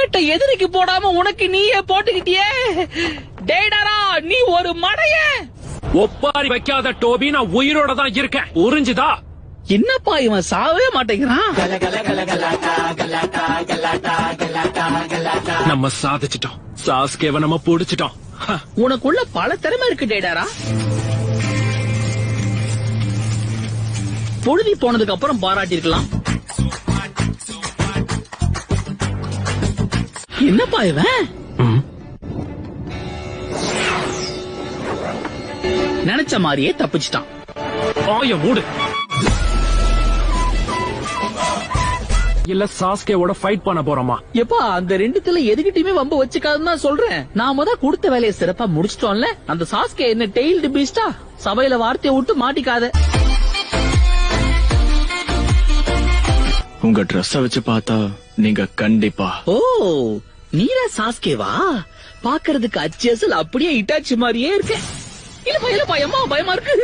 ஹெல்மெட்டை எதிரிக்கு போடாம உனக்கு நீயே போட்டுக்கிட்டியே. டேடாரா, நீ ஒரு மடைய. ஒப்பாரி வைக்காத டோபி, நான் உயிரோட தான் இருக்கேன். உறிஞ்சுதா? என்னப்பா இவன் சாவே மாட்டேங்கிறான். நம்ம சாதிச்சிட்டோம். சாஸ்கேவை நம்ம புடிச்சிட்டோம். உனக்குள்ள பல திறமை இருக்கு டேடாரா. பொழுதி போனதுக்கு அப்புறம் பாராட்டிருக்கலாம். என்னப்பா இவன் நினைச்ச மாதிரியே தப்பிச்சிட்டான். மூடு. இல்ல சாஸ்கேவோட ஃபைட் பண்ண போறோமா? எப்பா அந்த ரெண்டுத்துல எதுகிட்டயுமே வம்ப வச்சுக்காதுன்னு தான் சொல்றேன். நாம தான் கொடுத்த வேலையை சிறப்பா முடிச்சிட்டோம்ல. அந்த சாஸ்கே என்ன டெய்ல்டு பீஸ்டா? சபையில வார்த்தையை விட்டு மாட்டிக்காத. உங்க ட்ரெஸ்ஸ வச்சு பார்த்தா நீங்க கண்டிப்பா. ஓ, நீரா சாஸ்கேவா? பாக்குறதுக்கு அச்சேசல் அப்படியே இட்டாச்சி மாதிரியே இருக்கு. இல்லப்பா இல்லப்பா, அம்மா பயமா இருக்கு.